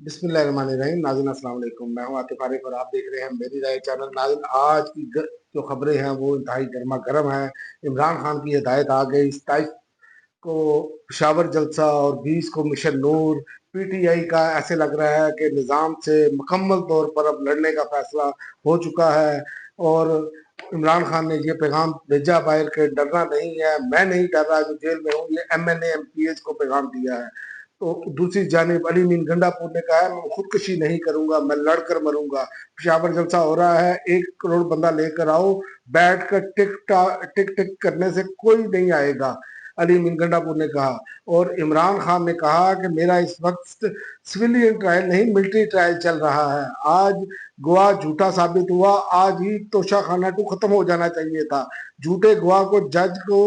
बिस्मिल्लाहिर्रहमानिर्रहीम। नाज़रीन अस्सलाम वालेकुम, मैं हूं आतिफ आरिफ और आप देख रहे हैं मेरी राय चैनल। नाज़रीन, आज की जो खबरें हैं वो इंतहाई गर्मा गर्म है। इमरान खान की हिदायत आ गई, 27 को पेशावर जलसा और 20 को मिशन नूर। पीटीआई का ऐसे लग रहा है कि निज़ाम से मुकम्मल तौर पर अब लड़ने का फैसला हो चुका है और इमरान खान ने ये पैगाम भेजा बाहर के डरना नहीं है, मैं नहीं डर रहा जो जेल में हूँ। ये एमएनए एमपीएच को पैगाम दिया है। तो दूसरी जानिब अली मीन गंडापुर ने कहा है मैं खुदकुशी नहीं करूंगा, मैं लड़कर मरूंगा। पेशावर जलसा हो रहा है, 1 करोड़ बंदा लेकर आओ, बैठ कर टिक टिक करने से कोई नहीं आएगा, अली मीन गंडापुर ने कहा। और इमरान खान ने कहा कि मेरा इस वक्त सिविलियन ट्रायल नहीं मिलिट्री ट्रायल चल रहा है। आज गवाह झूठा साबित हुआ, आज ही तोशाखाना 2 खत्म हो जाना चाहिए था। झूठे गवाह को जज को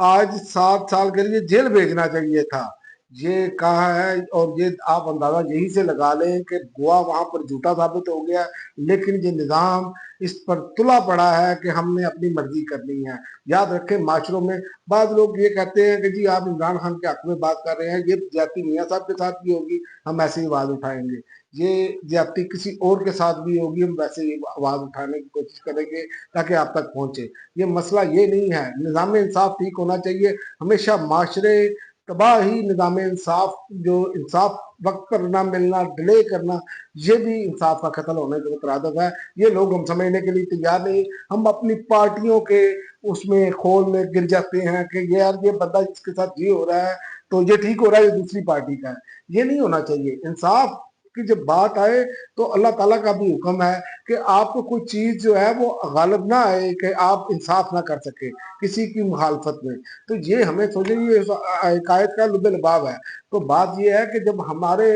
आज 7 साल के लिए जेल भेजना चाहिए था, ये कहा है। और ये आप अंदाजा यही से लगा लें कि गवाह वहां पर झूठा साबित हो गया, लेकिन ये निजाम इस पर तुला पड़ा है कि हमने अपनी मर्जी करनी है। याद रखें, माशरों में बाद लोग ये कहते हैं कि जी आप इमरान खान के हक में बात कर रहे हैं, ये ज्यादती मियाँ साहब के साथ भी होगी, हम ऐसे ही आवाज उठाएंगे। ये ज्यादती किसी और के साथ भी होगी, हम वैसे ही आवाज उठाने की कोशिश करेंगे ताकि आप तक पहुंचे। ये मसला ये नहीं है, निजाम इंसाफ ठीक होना चाहिए। हमेशा माशरे तबाह ही निजाम इंसाफ, जो इंसाफ वक्त पर ना मिलना, डिले करना, ये भी इंसाफ का कत्ल होने का मुतरादिफ है। ये लोग हम समझने के लिए तैयार नहीं। हम अपनी पार्टियों के उसमें खोल में गिर जाते हैं कि ये यार ये बंदा जिसके साथ ये हो रहा है तो ये ठीक हो रहा है, ये दूसरी पार्टी का है। ये नहीं होना चाहिए। इंसाफ की जब बात आए तो अल्लाह ताला का भी हुक्म है कि आपको कोई चीज जो है वो गालिब ना आए कि आप इंसाफ ना कर सके किसी की मुखालफत में। तो ये हमें सोचे, ये हिकायत का लुब लबाब है। तो बात ये है कि जब हमारे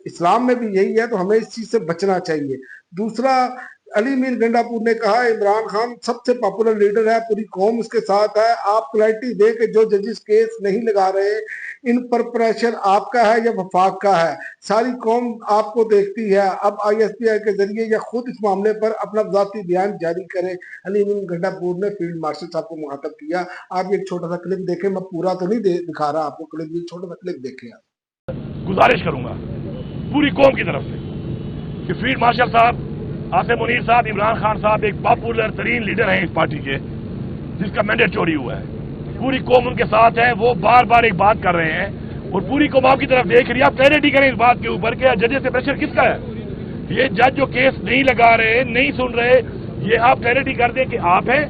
इस्लाम में भी यही है तो हमें इस चीज से बचना चाहिए। दूसरा, अली मीर गंडापुर ने कहा इमरान खान सबसे पॉपुलर लीडर है, पूरी कौम उसके साथ है। आप क्लैरिटी दे के जो जजेस केस नहीं लगा रहे, इन पर प्रेशर आपका है या वफाक का है? सारी कौम आपको देखती है। अब आईएसपीआई के जरिए या खुद इस मामले पर अपना ज़ाती बयान जारी करें। अली मीर गंडापुर ने फील्ड मार्शल साहब को मुखातब किया। आप एक छोटा सा क्लिप देखें, मैं पूरा तो नहीं दिखा रहा आपको क्लिप, ये छोटा सा क्लिप देखें आप। गुजारिश करूंगा पूरी कौम की तरफ से कि फील्ड मार्शल साहब, आसिम मुनीर साहब, इमरान खान साहब एक पॉपुलर तरीन लीडर हैं इस पार्टी के, जिसका मैंडेट चोरी हुआ है। पूरी कौम उनके साथ है। वो बार बार एक बात कर रहे हैं और पूरी कौम आपकी तरफ देख रही है। आप क्लैरिटी करें इस बात के ऊपर कि जजेस से प्रेशर किसका है। ये जज जो केस नहीं लगा रहे, नहीं सुन रहे, ये आप क्लैरिटी कर दें कि आप हैं,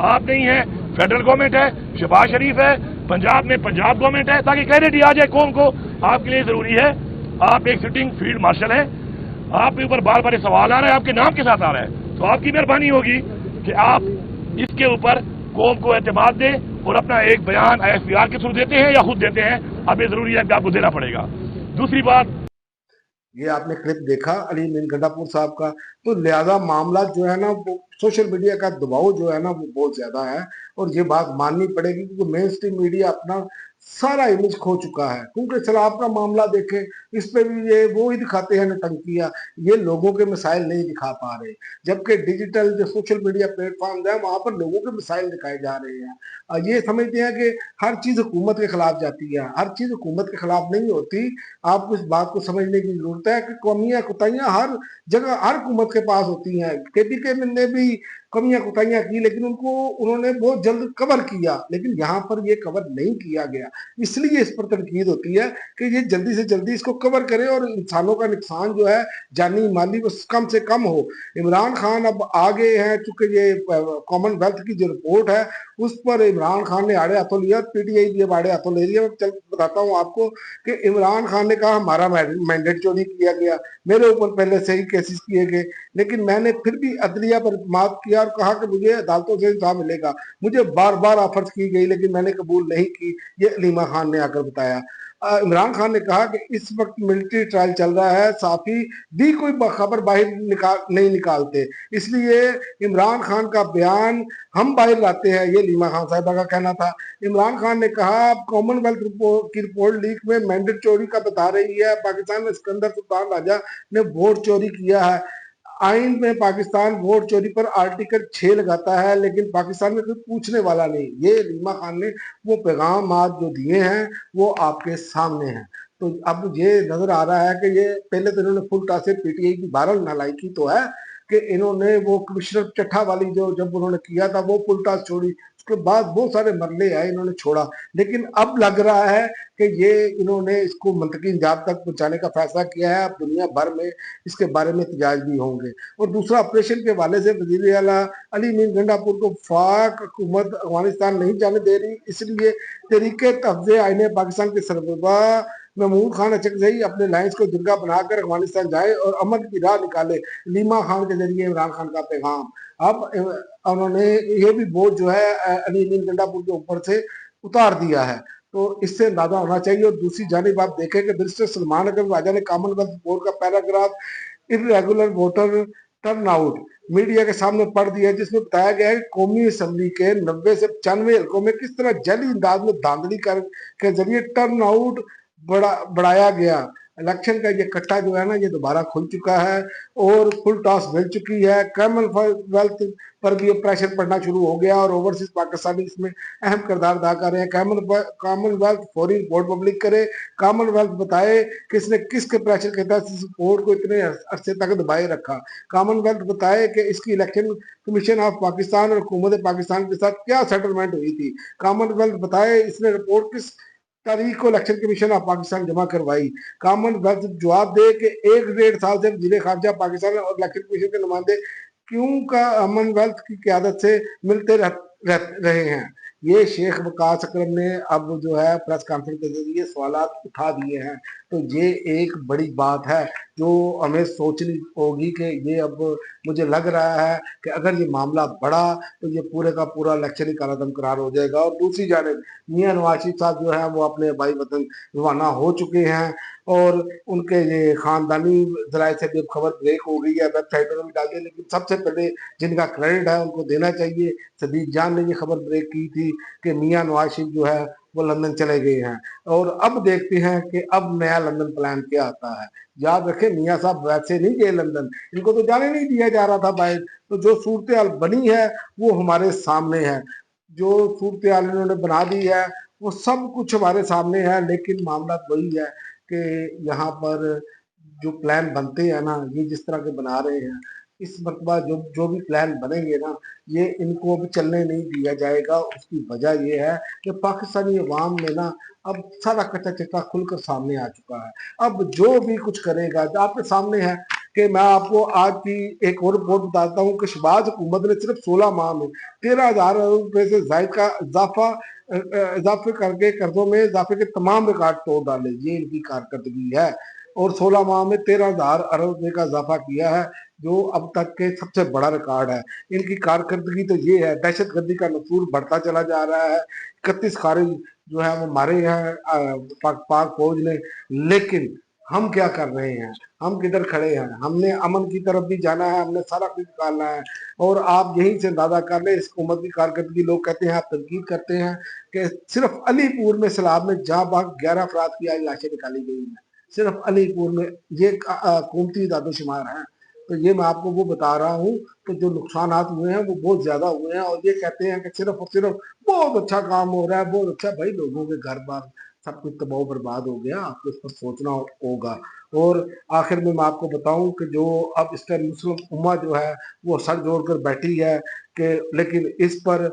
आप नहीं है, फेडरल गवर्नमेंट है, शहबाज शरीफ है, पंजाब में पंजाब गवर्नमेंट है, ताकि क्लैरिटी आ जाए कौम को। आपके लिए जरूरी है, आप एक सिटिंग फील्ड मार्शल हैं, आपके ऊपर बार बार सवाल आ रहा है, आपके नाम के साथ आ रहा है, तो आपकी मेहरबानी होगी कि आप इसके ऊपर कौम को एतमाद दें और अपना एक बयान आईएसपीआर के थ्रू देते हैं या खुद देते हैं। अब ये जरूरी है कि आपको देना पड़ेगा। दूसरी बात, ये आपने क्लिप देखा अली मीर गंडापुर साहब का। तो लिहाजा मामला जो है ना, वो सोशल मीडिया का दबाव जो है ना वो बहुत ज्यादा है और ये बात माननी पड़ेगी क्योंकि मेन स्ट्रीम मीडिया अपना सारा इमेज खो चुका है। क्योंकि शराब का मामला देखें, इस पे भी ये वो ही दिखाते हैं नटंकियां, ये लोगों के मिसाइल नहीं दिखा पा रहे। जबकि डिजिटल जो सोशल मीडिया प्लेटफॉर्म है वहां पर लोगों के मिसाइल दिखाए जा रहे हैं। ये समझते हैं कि हर चीज हुकूमत के खिलाफ जाती है, हर चीज हुकूमत के खिलाफ नहीं होती। आपको इस बात को समझने की जरूरत है कि कमियां कुताइयां हर जगह हर हुकूमत के पास होती हैं। केपीके ने भी कमियां कुताइयां की, लेकिन उन्होंने बहुत जल्द कवर किया, लेकिन यहाँ पर ये कवर नहीं किया गया। इसलिए इस पर तनकीद होती है कि ये जल्दी से जल्दी इसको कवर करे और इंसानों का नुकसान जो है जानी माली वो कम से कम हो। इमरान खान अब आगे हैं, चूंकि ये कॉमनवेल्थ की जो रिपोर्ट है उस पर इमरान खान ने आड़े हाथों लिया, पीटीआई भी अब आड़े हाथों ले रही है। चल बताता हूँ आपको कि इमरान खान ने कहा हमारा मैंडेट चोरी किया गया, मेरे ऊपर पहले से ही केसेस किए गए, लेकिन मैंने फिर भी अदलिया पर मात किया और कहा कि मुझे अदालतों से इंसाफ मिलेगा। मुझे बार बार ऑफर्स की गई लेकिन मैंने कबूल नहीं की, ये अलीमा खान ने आकर बताया। इमरान खान ने कहा कि इस वक्त मिलिट्री ट्रायल चल रहा है, साफी भी कोई खबर बाहर नहीं निकालते, इसलिए इमरान खान का बयान हम बाहर लाते हैं, ये लीमा खान साहिबा का कहना था। इमरान खान ने कहा कॉमनवेल्थ की रिपोर्ट लीक में मैंडेट चोरी का बता रही है, पाकिस्तान में सिकंदर सुल्तान राजा ने वोट चोरी किया है। आइन में पाकिस्तान वोट चोरी पर आर्टिकल 6 लगाता है, लेकिन पाकिस्तान में कोई पूछने वाला नहीं। ये रीमा खान ने वो पैगाम आज जो दिए हैं वो आपके सामने हैं। तो अब ये नजर आ रहा है कि ये पहले तो इन्होंने फुल टॉस से पीटीआई की बहरहाल नालायकी तो है कि इन्होंने वो कमिश्नर चट्ठा वाली जो जब उन्होंने किया था वो फुल टॉस छोड़ी, उसके बाद बहुत सारे मरले आए इन्होंने छोड़ा, लेकिन अब लग रहा है कि ये इन्होंने इसको मंतकी इंजाम तक पहुंचाने का फैसला किया है। अब दुनिया भर में इसके बारे में एहतजाज भी होंगे। और दूसरा, ऑपरेशन के हवाले से वजीर आला अली मीर गंडापुर को पाक हुकूमत अफगानिस्तान नहीं जाने दे रही, इसलिए तहरीक तहफ़्ज़ुज़ आईन पाकिस्तान के सरबराह महमूद खान अचकज़ई अपने लाइन्स को जिरगा बनाकर अफगानिस्तान जाए और अमन की राह निकाले, लीमा खान के जरिए इमरान खान का पैगाम। अब उन्होंने ये भी बोझ जो है अली मीर गंडापुर के ऊपर से उतार दिया है, तो इससे अंदाजा होना चाहिए। और दूसरी जानिब आप देखें कि बैरिस्टर सलमान अकबर राजा ने कॉमनवेल्थ बोर्ड का paragraph irregular voter turn out media के सामने पढ़ दिया, जिसमें बताया गया है कि कौमी असम्बली के 90 से 95 हल्कों में किस तरह जाली अंदाज में धांधली कर के जरिए टर्न आउट बढ़ाया गया। इलेक्शन का ये कट्टा जो है ना, ये दोबारा खुल चुका है और फुल टॉस मिल चुकी है। कॉमनवेल्थ पर भी प्रेशर पड़ना शुरू हो गया और ओवरसीज पाकिस्तानी इसमें अहम किरदार अदा कर रहे हैं। कॉमनवेल्थ फौरी रिपोर्ट पब्लिक करे, कॉमनवेल्थ बताए कि इसने किसके प्रेशर के तहत इस रिपोर्ट को इतने अरसे तक दबाए रखा। कॉमनवेल्थ बताए कि इसकी इलेक्शन कमीशन ऑफ पाकिस्तान और हुकूमत पाकिस्तान के साथ क्या सेटलमेंट हुई थी। कॉमनवेल्थ बताए इसने रिपोर्ट किस तारीख को इलेक्शन कमीशन ऑफ पाकिस्तान जमा करवाई। कॉमनवेल्थ जवाब दे कि 1-1.5 साल से वजीर खारजा पाकिस्तान और इलेक्शन कमीशन के नुमाइंदे क्यों कॉमनवेल्थ की क्यादत से मिलते रहे हैं। ये शेख वकास अकरम ने अब जो है प्रेस कॉन्फ्रेंस के जरिए सवालात उठा दिए हैं, तो ये एक बड़ी बात है जो हमें सोचनी होगी कि ये अब मुझे लग रहा है कि अगर ये मामला बढ़ा तो ये पूरे का पूरा इलेक्शन ही कालादम करार हो जाएगा। और दूसरी जानिब मियां नवाज शरीफ साहब जो है वो अपने आबाई वतन रवाना हो चुके हैं और उनके ये खानदानी जराए से भी अब खबर ब्रेक हो गई है, वेबसाइटों में भी डाल दी, लेकिन सबसे पहले जिनका क्रेडिट है उनको देना चाहिए। सदीक जान ने ये खबर ब्रेक की थी कि मियां नवाज शरीफ जो है वो लंदन चले गए हैं और अब देखते हैं कि अब नया लंदन प्लान क्या आता है। याद रखें, मियां साहब वैसे नहीं गए लंदन, इनको तो जाने नहीं दिया जा रहा था बाहर। तो जो सूरत हाल बनी है वो हमारे सामने है, जो सूरत हाल इन्होंने बना दी है वो सब कुछ हमारे सामने है, लेकिन मामला वही है कि यहाँ पर जो प्लान बनते हैं ना, ये जिस तरह के बना रहे हैं, इस मरतबा जो भी प्लान बनेंगे ना, ये इनको भी चलने नहीं दिया जाएगा। उसकी वजह ये है कि पाकिस्तानी अवाम में ना अब सारा कच्चा चिट्ठा खुलकर सामने आ चुका है। अब जो भी कुछ करेगा, जो आपके सामने है कि मैं आपको आज की एक और रिपोर्ट बताता हूँ कि शहबाज हुकूमत ने सिर्फ 16 माह में 13,000 अरब रुपए से जायद का इजाफे करके कर्जों में इजाफे के तमाम रिकॉर्ड तोड़ डाले। ये इनकी कारकर्दगी है और 16 माह में 13,000 अरब रुपए का इजाफा किया है, जो अब तक के सबसे बड़ा रिकॉर्ड है। इनकी कारकर्दगी तो ये है, दहशत गर्दी का नसूर बढ़ता चला जा रहा है। 31 खारिज जो है वो मारे हैं पाक फौज ने, लेकिन हम क्या कर रहे हैं, हम किधर खड़े हैं। हमने अमन की तरफ भी जाना है, हमने सारा कुछ निकालना है। और आप यहीं से अंदाजा कर लें इस हुकूमत की कारकर्दगी। लोग कहते हैं, आप तनकीद करते हैं कि सिर्फ अलीपुर में सैलाब में जहाँ बाग 11 अफराद की आज लाशें निकाली गई हैं, सिर्फ अलीपुर में। ये हुकूमती दादोशुमार हैं, तो ये मैं आपको वो बता रहा हूँ कि जो नुकसान हुए हैं वो बहुत ज्यादा हुए हैं। और ये कहते हैं कि सिर्फ और सिर्फ बहुत अच्छा काम हो रहा है, बहुत अच्छा। भाई, लोगों के घर बार सब कुछ तबाह बर्बाद हो गया, आपको इस पर सोचना होगा। और आखिर में मैं आपको बताऊं कि जो अब इस टाइम मुस्लिम उम्मा जो है वो सर जोड़कर बैठी है कि, लेकिन इस पर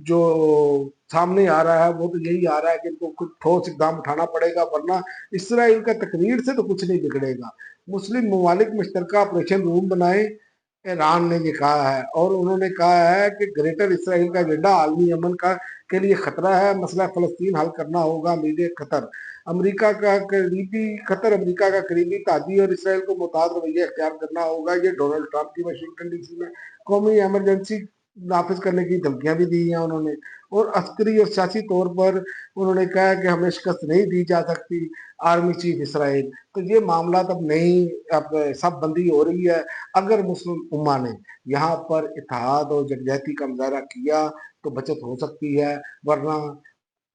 जो सामने आ रहा है वो तो यही आ रहा है कि इनको कुछ ठोस इकदाम उठाना पड़ेगा, वरना इसराइल का तकरीर से तो कुछ नहीं बिगड़ेगा। मुस्लिम ममालिक मुश्तरका ऑपरेशन रूम बनाए, ईरान ने ये कहा है। और उन्होंने कहा है कि ग्रेटर इसराइल का एजेंडा आलमी अमन का के लिए खतरा है, मसला फलस्तीन हल करना होगा। मीडिया खतर अमेरिका का करीबी तादी और इसराइल को मुताद रवैया अख्तियार करना होगा। ये डोनाल्ड ट्रंप की वाशिंगटन डीसी में कौमी एमरजेंसी नाफिज करने की धमकियां भी दी हैं उन्होंने। और अस्करी और सियासी तौर पर उन्होंने कहा कि हमें शिकस्त नहीं दी जा सकती, आर्मी चीफ इसराइल। तो ये मामला तब नहीं, अब सब बंदी हो रही है। अगर मुस्लिम उम्मा ने यहाँ पर इत्तेहाद और यकजहती का मुजाहरा किया तो बचत हो सकती है, वरना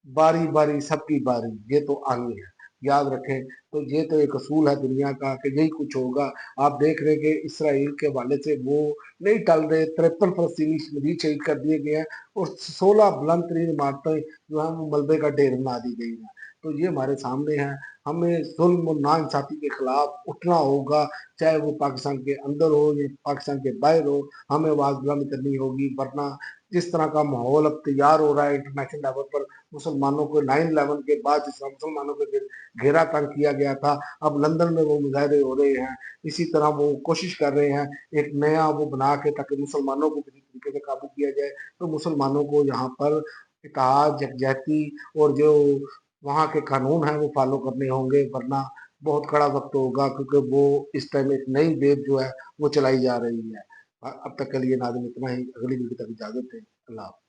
बारी बारी सबकी बारी ये तो आनी है। याद रखें, तो ये तो एक असूल है दुनिया का कि यही कुछ होगा। आप देख रहे हैं कि इसराइल के हवाले से वो नहीं टल रहे। 53 फलस्तीनी शहीद कर दिए गए हैं और 16 बुलंद तरीन इमारतें जो है वो मलबे का ढेर बना दी गई हैं। तो ये हमारे सामने है। ہمیں ظلم اور ناانصافی کے خلاف اٹھنا ہوگا، چاہے وہ پاکستان کے اندر ہو یا پاکستان کے باہر ہو، ہمیں آواز بلند کرنی ہوگی، ورنہ جس طرح کا ماحول اب تیار ہو رہا ہے انٹرنیشنل لیول پر، مسلمانوں کو 9/11 کے بعد جس طرح مسلمانوں کے گھیرا تنگ کیا گیا تھا، اب لندن میں وہ مظاہرے ہو رہے ہیں، اسی طرح وہ کوشش کر رہے ہیں ایک نیا وہ بنا کے تاکہ مسلمانوں کو کسی طریقے سے قابو کیا جائے، تو مسلمانوں کو یہاں پر اتحاد، یکجہتی اور جو وہاں کے قانون ہیں وہ فالو کرنے ہوں گے، ورنہ بہت کڑا وقت ہوگا، کیونکہ وہ اس ٹائم ایک نئی ویو جو ہے وہ چلائی جا رہی ہے۔ اب تک کے لیے ناظرین اتنا ہی، اگلی ویڈیو تک اجازت دیں، اللہ حافظ۔